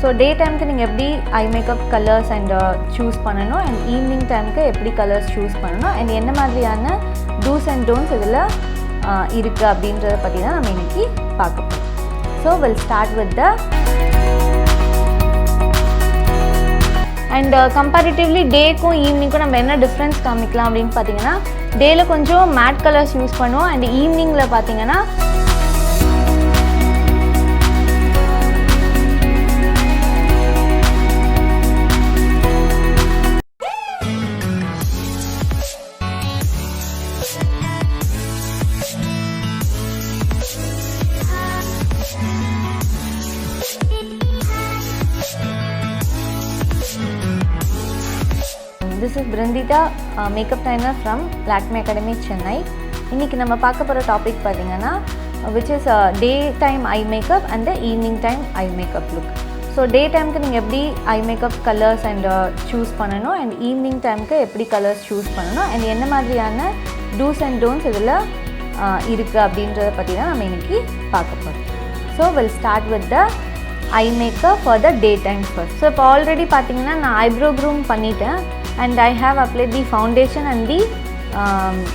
So day டைமுக்கு நீங்கள் எப்படி eye makeup colours and choose பண்ணணும் அண்ட் ஈவினிங் டைமுக்கு எப்படி கலர்ஸ் சூஸ் பண்ணணும் அண்ட் என்ன மாதிரியான டூஸ் அண்ட் டோன்ட்ஸ் இதில் இருக்குது அப்படின்றத பற்றி தான் நம்ம இன்றைக்கி பார்க்க போகிறோம். So will start with the and comparatively டேக்கும் ஈவினிங்க்கும் நம்ம என்ன டிஃப்ரென்ஸ் காமிக்கலாம் அப்படின்னு பார்த்தீங்கன்னா, டேயில் கொஞ்சம் மேட் கலர்ஸ் யூஸ் பண்ணுவோம் அண்ட் ஈவினிங்கில் பார்த்தீங்கன்னா This is Brindita, makeup trainer from Lakmé Academy Chennai. இன்னைக்கு நம்ம பார்க்க போகிற டாபிக் பார்த்தீங்கன்னா which is day time eye makeup and the evening time eye makeup look. So day டைமுக்கு நீங்கள் எப்படி eye makeup colours and choose பண்ணணும் அண்ட் ஈவினிங் டைமுக்கு எப்படி கலர்ஸ் சூஸ் பண்ணணும் அண்ட் என்ன மாதிரியான டூஸ் அண்ட் டோன்ட்ஸ் இதில் இருக்குது அப்படின்றத பற்றி தான் நம்ம இன்றைக்கி பார்க்க போகிறோம். So will start with the eye makeup for the day time first. So இப்போ ஆல்ரெடி பார்த்தீங்கன்னா நான் ஐப்ரோ க்ரூம் பண்ணிட்டேன் and I have applied the foundation and the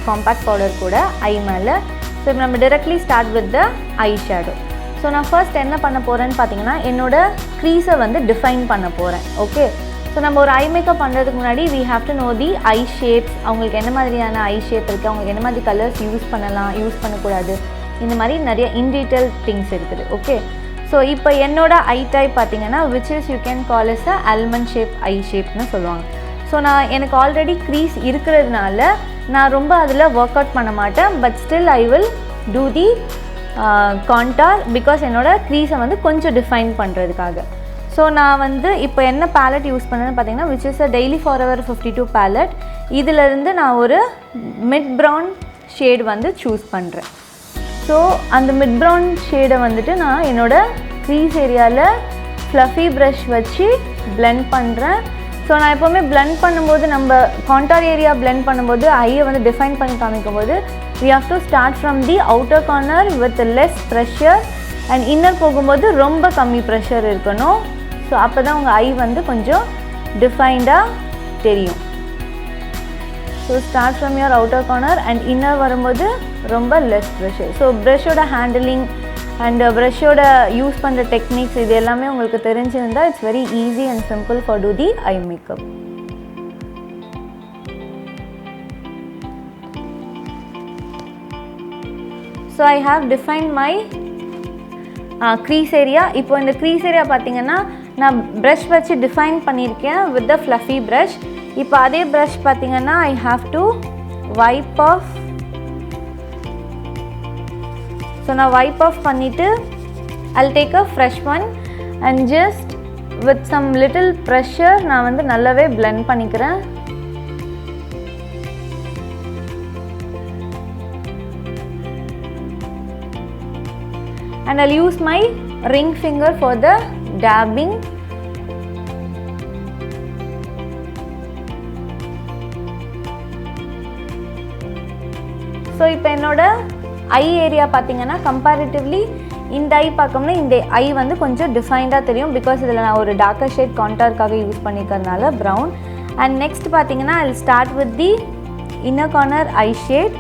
compact powder கூட ஐ மேலே. ஸோ இப்போ நம்ம directly start with the eyeshadow. So நான் first என்ன பண்ண போகிறேன்னு பார்த்தீங்கன்னா என்னோடய க்ரீஸை வந்து டிஃபைன் பண்ண போகிறேன். ஓகே, ஸோ நம்ம ஒரு ஐ மேக்கப் பண்ணுறதுக்கு முன்னாடி we have to know the eye shapes. அவங்களுக்கு என்ன மாதிரியான ஐ ஷேப் இருக்குது, அவங்களுக்கு என்ன மாதிரி கலர்ஸ் யூஸ் பண்ணலாம், யூஸ் பண்ணக்கூடாது, இந்த மாதிரி நிறைய இன் டீட்டெயில் திங்ஸ் இருக்குது. ஓகே, ஸோ இப்போ என்னோட ஐ டைப் பார்த்தீங்கன்னா which is you can call as a almond shape ஐ ஷேப்னு சொல்லுவாங்க. ஸோ எனக்கு ஆல்ரெடி க்ரீஸ் இருக்கிறதுனால நான் ரொம்ப அதில் ஒர்க் அவுட் பண்ண மாட்டேன். But still I will do the contour because என்னோடய க்ரீஸை வந்து கொஞ்சம் டிஃபைன் பண்ணுறதுக்காக. ஸோ நான் வந்து இப்போ என்ன பேலட் யூஸ் பண்ணேன்னு பார்த்தீங்கன்னா which is a daily forever 52 palette. இதிலேருந்து நான் ஒரு மிட் ப்ரௌன் ஷேட் வந்து சூஸ் பண்ணுறேன். ஸோ அந்த மிட் ப்ரௌன் ஷேடை வந்துட்டு நான் என்னோடய க்ரீஸ் ஏரியாவில் ஃப்ளஃபி ப்ரஷ் வச்சு பிளெண்ட் பண்ணுறேன். ஸோ நான் எப்போவுமே பிளெண்ட் பண்ணும்போது நம்ம கான்டார் ஏரியா பிளெண்ட் பண்ணும்போது ஐயை வந்து டிஃபைன் பண்ணி காமிக்கும் போது we have to start from the outer corner with less pressure and inner போகும்போது ரொம்ப கம்மி ப்ரெஷர் இருக்கணும். ஸோ அப்போ தான் உங்கள் ஐ வந்து கொஞ்சம் டிஃபைன்டாக தெரியும். So start from your outer corner and inner வரும்போது ரொம்ப லெஸ் ப்ரெஷர். ஸோ ப்ரஷோட ஹேண்டிலிங் அண்ட் ப்ரஷோட யூஸ் பண்ணுற டெக்னிக்ஸ் இது எல்லாமே உங்களுக்கு தெரிஞ்சிருந்தால் it's very easy and simple for to the eye makeup. So I have define my crease area. இப்போ இந்த க்ரீஸ் ஏரியா பார்த்தீங்கன்னா நான் ப்ரஷ் வச்சு டிஃபைன் பண்ணியிருக்கேன் வித் த ஃப்ளஃபி ப்ரஷ். இப்போ அதே ப்ரஷ் பார்த்தீங்கன்னா I have to wipe off. So நான் வைப் ஆஃப் பண்ணிவிட்டு I'll take a fresh one and just with some little pressure நான் வந்து நல்லாவே blend பண்ணிக்கிறேன். And I'll use my ring finger for the dabbing. So இப்போ என்னோட ஐ area பார்த்தீங்கன்னா comparatively இந்த ஐ பார்க்கணும்னா இந்த ஐ வந்து கொஞ்சம் டிஃபைன்டாக தெரியும் பிகாஸ் இதில் நான் ஒரு டார்க்கர் ஷேட் கான்டார்க்காக யூஸ் பண்ணிக்கிறதுனால ப்ரௌன். அண்ட் நெக்ஸ்ட் பார்த்தீங்கன்னா I will start with the inner corner eye shade.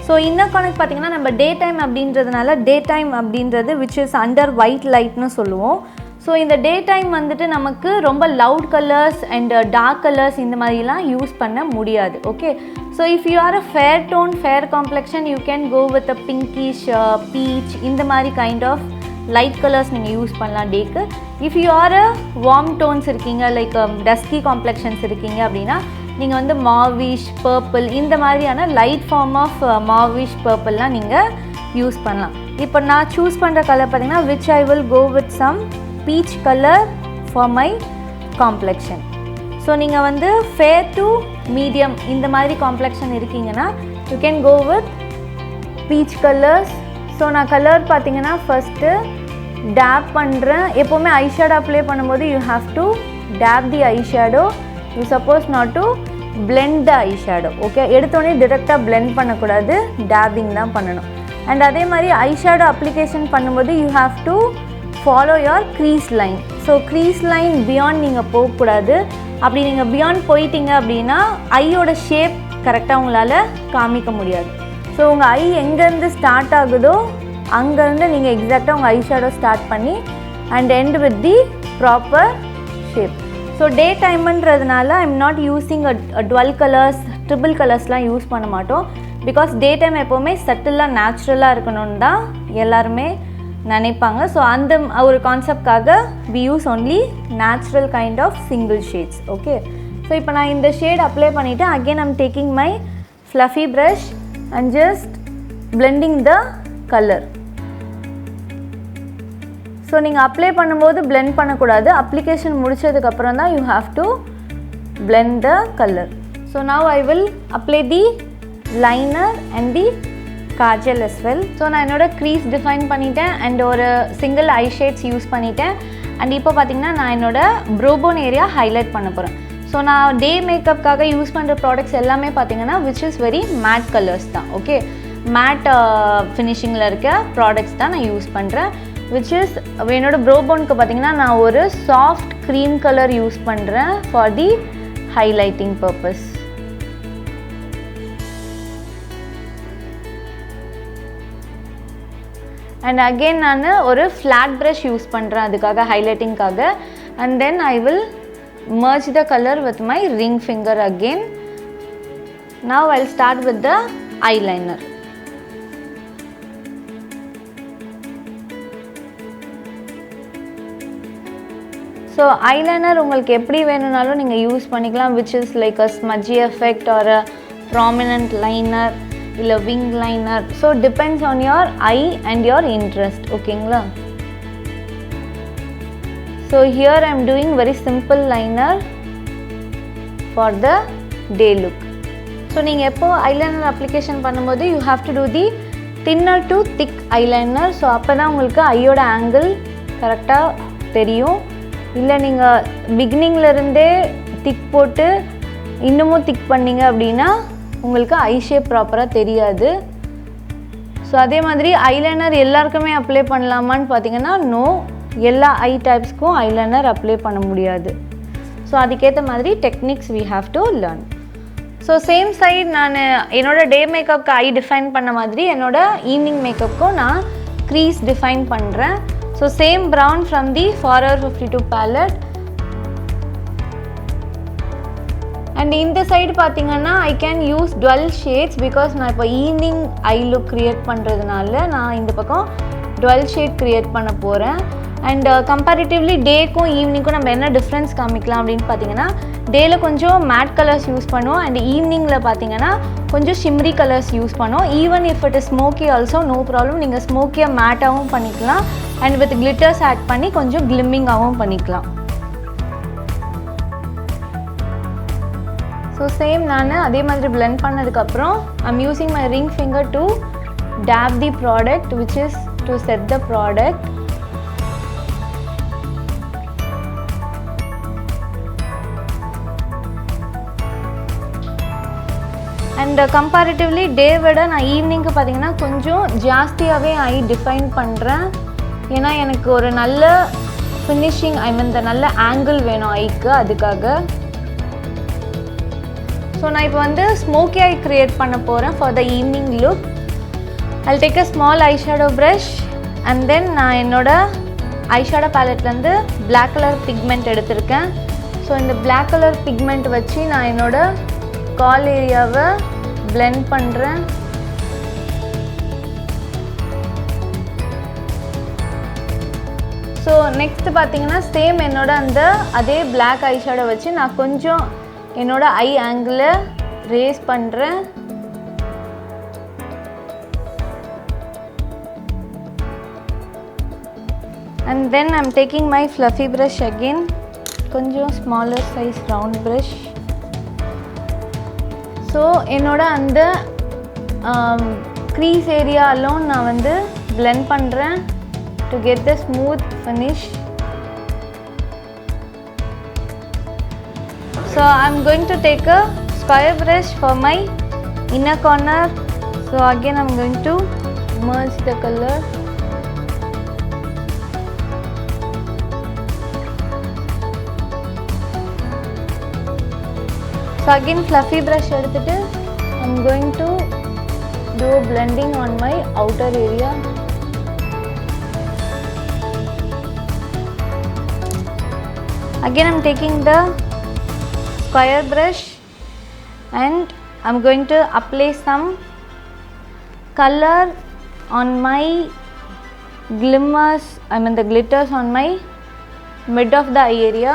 So inner corner பார்த்தீங்கன்னா நம்ம டே டைம் அப்படின்றதுனால டே டைம் அப்படின்றது விச் இஸ் அண்டர் ஒயிட் லைட்னு சொல்லுவோம். ஸோ இந்த டே டைம் வந்துட்டு நமக்கு ரொம்ப loud colours and dark colours இந்த மாதிரிலாம் யூஸ் பண்ண முடியாது. Okay, so if you are a fair tone fair complexion you can go with a pinkish peach இந்த மாதிரி கைண்ட் ஆஃப் லைட் கலர்ஸ் நீங்கள் யூஸ் பண்ணலாம் டேக்கு. If you are a warm tones இருக்கீங்க லைக் டஸ்கி காம்ப்ளெக்ஷன்ஸ் இருக்கீங்க அப்படின்னா நீங்கள் வந்து மாவிஷ் பர்பிள் இந்த மாதிரியான லைட் ஃபார்ம் ஆஃப் மாவிஷ் பர்பிள்லாம் நீங்கள் யூஸ் பண்ணலாம். இப்போ நான் சூஸ் பண்ணுற கலர் பார்த்தீங்கன்னா which I will go with some peach colour for my complexion. So நீங்கள் வந்து ஃபேர் டு மீடியம் இந்த மாதிரி காம்ப்ளெக்ஷன் இருக்கீங்கன்னா you can go with beach colours. So நான் கலர் பார்த்தீங்கன்னா ஃபஸ்ட்டு டேப் பண்ணுறேன். எப்போவுமே ஐஷேடோ அப்ளை பண்ணும்போது you have to tap the eyeshadow. You suppose not to blend the eyeshadow. Okay, எடுத்தோடனே டிரெக்டாக blend பண்ணக்கூடாது, டேப்பிங் தான் பண்ணணும். அண்ட் அதே மாதிரி ஐஷேடோ அப்ளிகேஷன் பண்ணும்போது you have to follow your crease line. So crease line beyond நீங்கள் போகக்கூடாது. அப்படி நீங்கள் பியாண்ட் போயிட்டீங்க அப்படின்னா ஐயோட ஷேப் கரெக்டாக உங்களால் காமிக்க முடியாது. ஸோ உங்கள் ஐ எங்கேருந்து ஸ்டார்ட் ஆகுதோ அங்கேருந்து நீங்கள் எக்ஸாக்டாக உங்கள் ஐ ஷேடோ ஸ்டார்ட் பண்ணி and end with the proper shape. So day டைம்ன்றதுனால I'm not using dual colours triple கலர்ஸ்லாம் யூஸ் பண்ண மாட்டோம். பிகாஸ் டே டைம் எப்போவுமே சட்டிலாக நேச்சுரலாக இருக்கணும்னு தான் எல்லாருமே நினைப்பாங்க. ஸோ அந்த ஒரு கான்செப்ட்காக we use only natural kind of single shades. Okay, so இப்போ நான் இந்த ஷேட் அப்ளை பண்ணிவிட்டேன். Again I'm taking my fluffy brush and just blending the colour. So நீங்கள் அப்ளை பண்ணும்போது பிளெண்ட் பண்ணக்கூடாது. அப்ளிகேஷன் முடித்ததுக்கப்புறம் தான் you have to blend the color. So now I will apply the liner and the kajal as well. So நான் என்னோட crease define பண்ணிட்டேன் and ஒரு single eye shades use பண்ணிட்டேன். அண்ட் இப்போ பார்த்தீங்கன்னா நான் என்னோட brow bone ஏரியா ஹைலைட் பண்ண போகிறேன். ஸோ நான் டே மேக்கப்புக்காக யூஸ் பண்ணுற ப்ராடக்ட்ஸ் எல்லாமே பார்த்தீங்கன்னா which is very matte colours தான். ஓகே, மேட் ஃபினிஷிங்கில் இருக்க ப்ராடக்ட்ஸ் தான் நான் யூஸ் பண்ணுறேன். விச் இஸ் என்னோட brow boneக்கு பார்த்தீங்கன்னா நான் ஒரு சாஃப்ட் க்ரீம் கலர் யூஸ் பண்ணுறேன் for the highlighting purpose. And again நான் ஒரு flat brush யூஸ் பண்ணுறேன் அதுக்காக highlightingக்காக. And then I will merge the color with my ring finger again. Now I'll start with the eyeliner. So eyeliner உங்களுக்கு எப்படி வேணும்னாலும் நீங்கள் use பண்ணிக்கலாம். Which is like a smudgy effect or a prominent liner இல்லை wing liner. So depends on your eye and your interest. ஓகேங்களா? So here I am doing very simple liner for the day look. So நீங்கள் எப்போ eyeliner application பண்ணும்போது you have to do the thinner to thick eyeliner. So அப்போ தான் உங்களுக்கு ஐயோட angle கரெக்டாக தெரியும். இல்லை நீங்கள் பிகினிங்லேருந்தே திக் போட்டு இன்னமும் திக் பண்ணிங்க அப்படின்னா உங்களுக்கு ஐ ஷேப் ப்ராப்பராக தெரியாது. ஸோ அதே மாதிரி ஐலைனர் எல்லாருக்குமே அப்ளை பண்ணலாமான்னு பார்த்தீங்கன்னா நோ, எல்லா ஐ டைப்ஸ்க்கும் ஐலைனர் அப்ளை பண்ண முடியாது. ஸோ அதுக்கேற்ற மாதிரி techniques we have to learn. So same side நான் என்னோடய டே மேக்கப்புக்கு ஐ டிஃபைன் பண்ண மாதிரி என்னோடய ஈவினிங் மேக்கப்புக்கும் நான் க்ரீஸ் டிஃபைன் பண்ணுறேன். So same brown from the Forever 52 palette. And in the side பார்த்தீங்கன்னா I can use 12 shades because நான் இப்போ ஈவினிங் ஐ லுக் க்ரியேட் பண்ணுறதுனால நான் இந்த பக்கம் 12 ஷேட் க்ரியேட் பண்ண போகிறேன். அண்ட் கம்பேரிட்டிவ்லி டேக்கும் ஈவினிங்க்கும் நம்ம என்ன டிஃப்ரென்ஸ் காமிக்கலாம் அப்படின்னு பார்த்தீங்கன்னா டேயில் கொஞ்சம் மேட் கலர்ஸ் யூஸ் பண்ணுவோம் அண்ட் ஈவினிங்கில் பார்த்தீங்கன்னா கொஞ்சம் ஷிம்ரி கலர்ஸ் யூஸ் பண்ணுவோம். Even if it is smoky also no problem, நீங்கள் ஸ்மோக்கியாக மேட்டாகவும் பண்ணிக்கலாம் அண்ட் வித் கிளிட்டர்ஸ் ஆட் பண்ணி கொஞ்சம் கிளிம்மிங்காகவும் பண்ணிக்கலாம். ஸோ சேம் நான் அதே மாதிரி பிளெண்ட் பண்ணதுக்கப்புறம் I'm using my ring finger to tap the product which is to set the product. And comparatively day விட நான் ஈவினிங்க்கு பார்த்தீங்கன்னா கொஞ்சம் ஜாஸ்தியாகவே ஐ டிஃபைன் பண்ணுறேன். ஏன்னா எனக்கு ஒரு நல்ல ஃபினிஷிங் இந்த நல்ல ஆங்கிள் வேணும் ஐக்கு, அதுக்காக. ஸோ நான் இப்போ ஸ்மோக்கி ஐ க்ரியேட் பண்ண போகிறேன் for the evening look. I take a small eyeshadow brush and then நான் என்னோடய ஐஷேடோ பேலட்லேருந்து பிளாக் கலர் பிக்மெண்ட் எடுத்திருக்கேன். ஸோ இந்த பிளாக் கலர் பிக்மெண்ட் வச்சு நான் என்னோடய கால் ஏரியாவை பிளெண்ட் பண்ணுறேன். ஸோ நெக்ஸ்ட் பார்த்தீங்கன்னா சேம் என்னோட அதே பிளாக் ஐஷேடோ வச்சு நான் கொஞ்சம் என்னோட ஐ ஆங்கிளை ரேஸ் பண்ணுறேன். And then I'm taking my fluffy brush again, கொஞ்சம் smaller size round brush. So என்னோட க்ரீஸ் ஏரியாலும் நான் பிளெண்ட் பண்ணுறேன் to get the smooth finish. So I'm going to take a square brush for my inner corner. So again I'm going to merge the color. again fluffy brush எடுத்துட்டு I'm going to do blending on my outer area. Again I'm taking the square brush and I'm going to apply some color on my glimmers, the glitters on my mid of the eye area.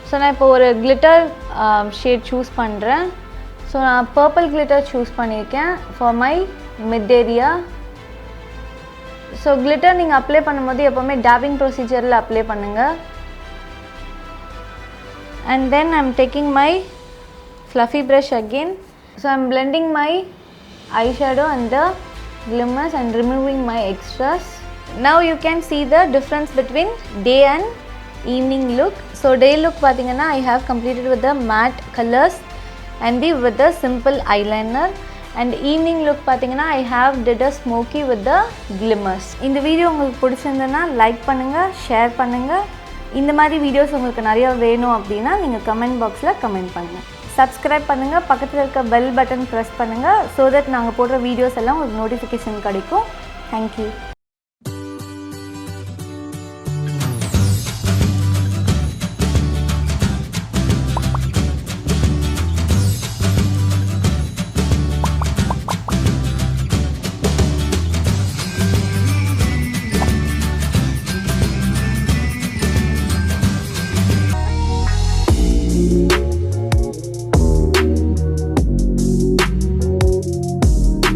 So நான் இப்போ ஒரு glitter shade choose பண்ணுறேன். So நான் purple glitter choose பண்ணியிருக்கேன் for my mid area. So glitter நீங்கள் apply பண்ணும்போது எப்போவுமே dabbing procedure apply பண்ணுங்கள். And then I'm taking my fluffy brush again. So I'm blending my eyeshadow and the glimmers and removing my extras. Now you can see the difference between day and evening look. So day look pathina I have completed with the matte colors and with the simple eyeliner, and evening look pathina I have did a smoky with the glimmers. In the video உங்களுக்கு பிடிச்சிருந்தனா like பண்ணுங்க, share பண்ணுங்க. இந்த மாதிரி videos உங்களுக்கு நிறைய வேணும் அப்படினா நீங்க கமெண்ட் பாக்ஸ்ல கமெண்ட் பண்ணுங்க. Subscribe பண்ணுங்க, பக்கத்துல இருக்க bell button press பண்ணுங்க so that நாங்க போடுற வீடியோஸ் எல்லாம் உங்களுக்கு நோட்டிஃபிகேஷன் கிடைக்கும். Thank you.